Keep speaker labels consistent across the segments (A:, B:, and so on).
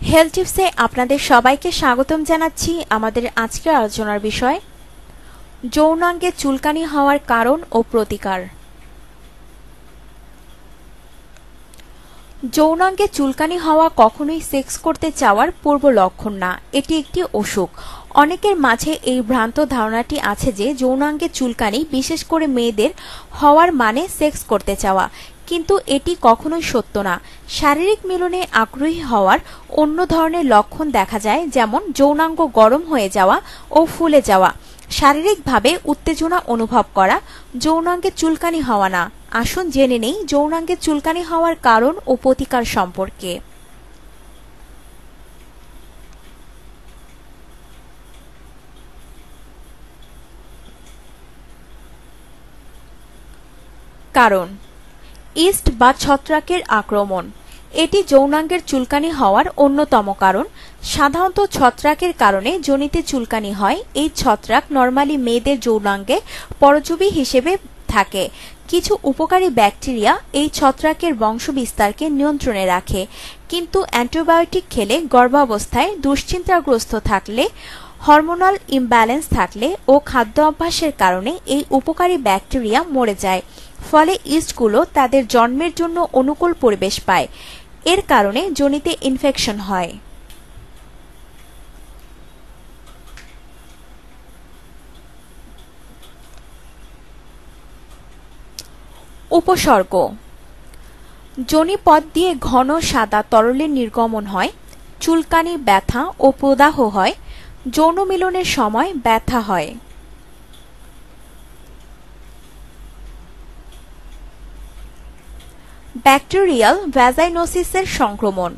A: Health টিপসে আপনাদের সবাইকে স্বাগতম জানাচ্ছি। আমাদের আজকের আলোচনার বিষয় যৌনাঙ্গে চুলকানি হওয়ার কারণ ও প্রতিকার। যৌনাঙ্গে চুলকানি হওয়া কখনোই সেক্স করতে চাওয়ার পূর্ব লক্ষণ না, এটি একটি অসুখ। অনেকের মাঝে এই ভ্রান্ত ধারণাটি আছে যে যৌনাঙ্গে চুলকানি বিশেষ করে মেয়েদের হওয়ার মানে সেক্স করতে চাওয়া, কিন্তু এটি কখনোই সত্য না। শারীরিক মিলনে আগ্রহী হওয়ার অন্য ধরনের লক্ষণ দেখা যায়, যেমন যৌনাঙ্গ গরম হয়ে যাওয়া ও ফুলে যাওয়া, শারীরিকভাবে উত্তেজনা অনুভব করা, যৌনাঙ্গে চুলকানি হওয়া না। আসুন জেনে নেই যৌনাঙ্গে চুলকানি হওয়ার কারণ ও প্রতিকার সম্পর্কে। কারণ: ইস্ট বা ছত্রাকের আক্রমণ। এটি যৌনাঙ্গের চুলকানি হওয়ার অন্যতম কারণ। সাধারণত ছত্রাকের কারণে যোনিতে চুলকানি হয়। এই ছত্রাক নরমালি মেয়েদের যৌনাঙ্গে পরজীবী হিসেবে থাকে। কিছু উপকারী ব্যাকটেরিয়া এই ছত্রাকের বংশবিস্তারকে নিয়ন্ত্রণে রাখে, কিন্তু অ্যান্টিবায়োটিক খেলে, গর্ভাবস্থায় দুশ্চিন্তাগ্রস্ত থাকলে, হরমোনাল ইমব্যালেন্স থাকলে ও খাদ্য অভ্যাসের কারণে এই উপকারী ব্যাকটেরিয়া মরে যায়। ফলে ইস্টগুলো তাদের জন্মের জন্য অনুকূল পরিবেশ পায়। এর কারণে যোনিতে ইনফেকশন হয়। উপসর্গ: যোনিপথ দিয়ে ঘন সাদা তরলের নির্গমন হয়, চুলকানি, ব্যথা ও প্রদাহ হয়, যৌন মিলনের সময় ব্যথা হয়। ব্যাকটেরিয়াল ভ্যাজাইনোসিসের সংক্রমণ।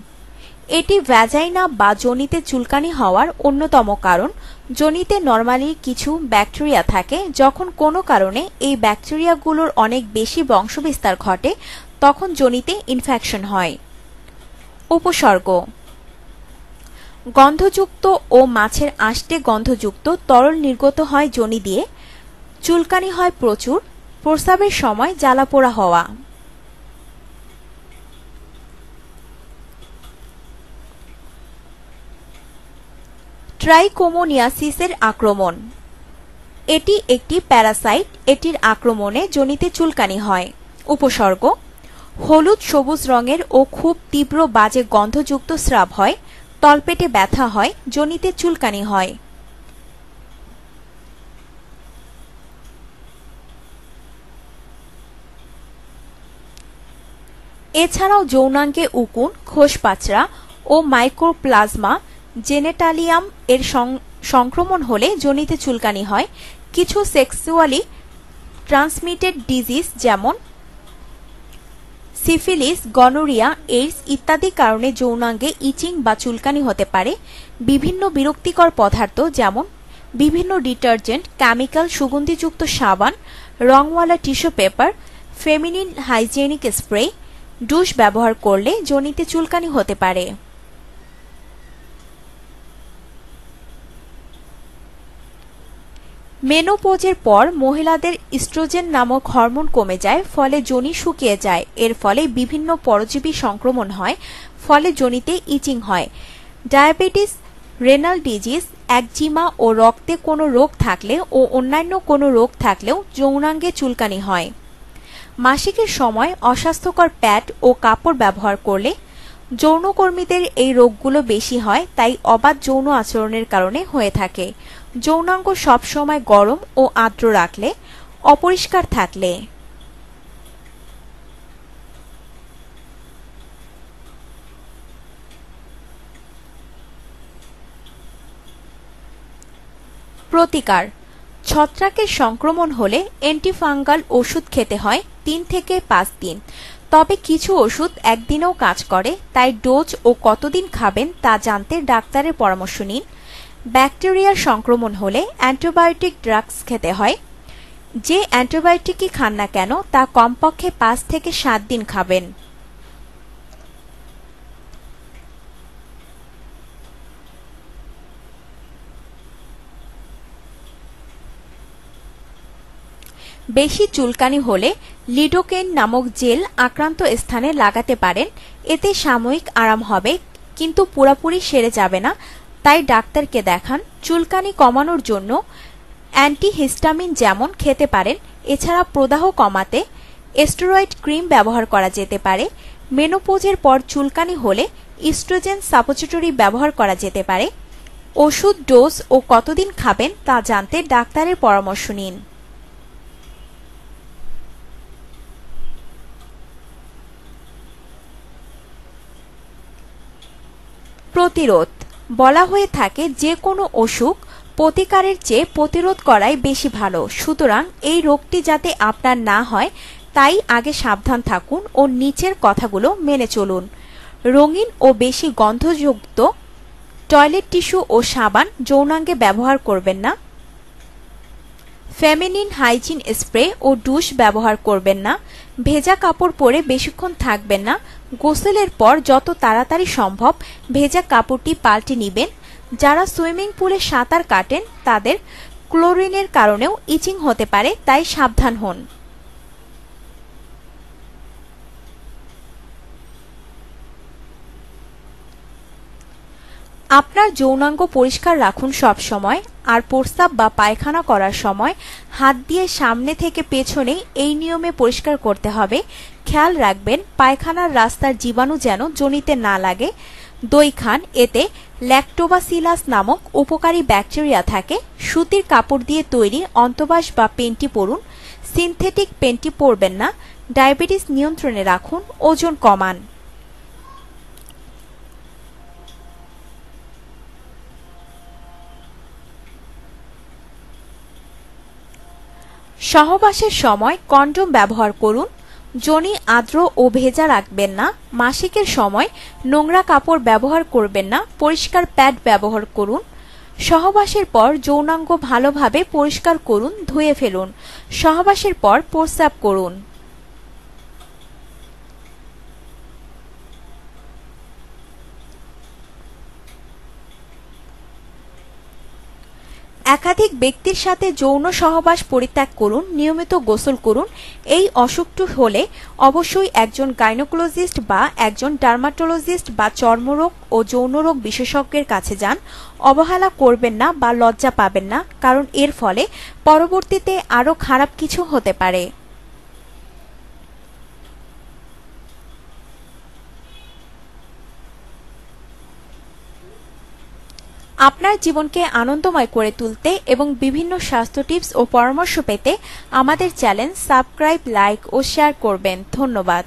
A: এটি ভ্যাজাইনা বা যোনিতে চুলকানি হওয়ার অন্যতম কারণ। যোনিতে নরমালি কিছু ব্যাকটেরিয়া থাকে। যখন কোনো কারণে এই ব্যাকটেরিয়াগুলোর অনেক বেশি বংশবিস্তার ঘটে, তখন যোনিতে ইনফেকশন হয়। উপসর্গ: গন্ধযুক্ত ও মাছের আষ্টে গন্ধযুক্ত তরল নির্গত হয় যোনি দিয়ে, চুলকানি হয় প্রচুর, প্রস্রাবের সময় জ্বালাপোড়া হওয়া। ট্রাইকোমোনিয়াসিসের আক্রমণ। এটি একটি প্যারাসাইট। এটির আক্রমণে যোনিতে চুলকানি হয়। উপসর্গ: হলুদ সবুজ রঙের ও খুব তীব্র বাজে গন্ধযুক্ত স্রাব হয়, তলপেটে ব্যথা হয়, যোনিতে চুলকানি হয়। এছাড়াও যৌনাঙ্গে উকুন, খোসপাচড়া ও মাইক্রোপ্লাজমা জেনেটালিয়াম এর সংক্রমণ হলে যোনিতে চুলকানি হয়। কিছু সেক্সুয়ালি ট্রান্সমিটেড ডিজিজ যেমন সিফিলিস, গনোরিয়া, এইডস ইত্যাদি কারণে যৌনাঙ্গে ইচিং বা চুলকানি হতে পারে। বিভিন্ন বিরক্তিকর পদার্থ যেমন বিভিন্ন ডিটারজেন্ট, কেমিক্যাল, সুগন্ধিযুক্ত সাবান, রংওয়ালা tissue paper, feminine hygienic spray, douche ব্যবহার করলে যোনিতে চুলকানি হতে পারে। মেনোপজের পর মহিলাদের ইস্ট্রোজেন নামক হরমোন কমে যায়, ফলে যোনি শুকিয়ে যায়। এর ফলে বিভিন্ন পরজীবী সংক্রমণ হয়, ফলে যোনিতে ইচিং হয়। ডায়াবেটিস, রেনাল ডিজিজ, একজিমা ও রক্তে কোনো রোগ থাকলে ও অন্যান্য কোনো রোগ থাকলেও যৌনাঙ্গে চুলকানি হয়। মাসিকের সময় অস্বাস্থ্যকর প্যাড ও কাপড় ব্যবহার করলে যৌনকর্মীদের এই রোগগুলো বেশি হয়, তাই অবাধ যৌন আচরণের কারণে হয়ে থাকে। যৌনাঙ্গ সবসময় গরম ও আর্দ্র রাখলে, অপরিষ্কার থাকলে। প্রতিকার: ছত্রাকের সংক্রমণ হলে অ্যান্টিফাঙ্গাল ওষুধ খেতে হয় 3 থেকে 5 দিন। তবে কিছু ওষুধ একদিনেও কাজ করে, তাই ডোজ ও কতদিন খাবেন তা জানতে ডাক্তারের পরামর্শ নিন। ব্যাকটেরিয়ার সংক্রমণ হলে অ্যান্টিবায়োটিক ড্রাগস খেতে হয়। যে অ্যান্টিবায়োটিকই খান না কেন তা কমপক্ষে 5 থেকে 7 দিন খাবেন। বেশি চুলকানি হলে লিডোকেইন নামক জেল আক্রান্ত স্থানে লাগাতে পারেন। এতে সাময়িক আরাম হবে, কিন্তু পুরোপুরি সেরে যাবে না, তাই ডাক্তারকে দেখান। চুলকানি কমানোর জন্য অ্যান্টিহিস্টামিন যেমন খেতে পারেন। এছাড়া প্রদাহ কমাতে স্টেরয়েড ক্রিম ব্যবহার করা যেতে পারে। মেনোপজের পর চুলকানি হলে ইস্ট্রোজেন সাপোজিটরি ব্যবহার করা যেতে পারে। ওষুধ ডোজ ও কতদিন খাবেন তা জানতে ডাক্তারের পরামর্শ নিন। প্রতিরোধ বলা হয়ে থাকে যে কোনো অসুখ প্রতিকারের চেয়ে প্রতিরোধ করাই বেশি ভালো। সুতরাং এই রোগটি যাতে আপনার না হয় তাই আগে সাবধান থাকুন ও নিচের কথাগুলো মেনে চলুন। রঙিন ও বেশি গন্ধযুক্ত টয়লেট টিস্যু ও সাবান যৌনাঙ্গে ব্যবহার করবেন না। ফেমিনিন হাইজিন স্প্রে ও ডুশ ব্যবহার করবেন না। ভেজা কাপড় পরে বেশিক্ষণ থাকবেন না। গোসলের পর যত তাড়াতাড়ি সম্ভব ভেজা কাপড়টি পাল্টে নেবেন। যারা সুইমিং পুলে সাঁতার কাটেন তাদের ক্লোরিনের কারণেও ইচিং হতে পারে, তাই সাবধান হন। আপনার যৌনাঙ্গ পরিষ্কার রাখুন সব সময়। আর প্রস্রাব বা পায়খানা করার সময় হাত দিয়ে সামনে থেকে পেছনে এই নিয়মে পরিষ্কার করতে হবে। খেয়াল রাখবেন পায়খানার রাস্তার জীবাণু যেন যোনিতে না লাগে। দই খান, এতে ল্যাক্টোবাসিলাস নামক উপকারী ব্যাকটেরিয়া থাকে। সুতির কাপড় দিয়ে তৈরি অন্তবাস বা পেন্টি পরুন। সিনথেটিক পেন্টি পরবেন না। ডায়াবেটিস নিয়ন্ত্রণে রাখুন। ওজন কমান। সহবাসের সময় কন্ডোম ব্যবহার করুন। যোনি আর্দ্র ও ভেজা রাখবেন না। মাসিকের সময় নোংরা কাপড় ব্যবহার করবেন না। পরিষ্কার প্যাড ব্যবহার করুন। সহবাসের পর যৌনাঙ্গ ভালোভাবে পরিষ্কার করুন, ধুয়ে ফেলুন। সহবাসের পর প্রস্রাব করুন। একাধিক ব্যক্তির সাথে যৌন সহবাস পরিত্যাগ করুন। নিয়মিত গোসল করুন। এই অসুখটি হলে অবশ্যই একজন গাইনোকোলজিস্ট বা একজন ডার্মাটোলজিস্ট বা চর্মরোগ ও যৌনরোগ বিশেষজ্ঞের কাছে যান। অবহেলা করবেন না বা লজ্জা পাবেন না, কারণ এর ফলে পরবর্তীতে আরও খারাপ কিছু হতে পারে। আপনার জীবনকে আনন্দময় করে তুলতে এবং বিভিন্ন স্বাস্থ্য টিপস ও পরামর্শ পেতে আমাদের চ্যানেল সাবস্ক্রাইব, লাইক ও শেয়ার করবেন। ধন্যবাদ।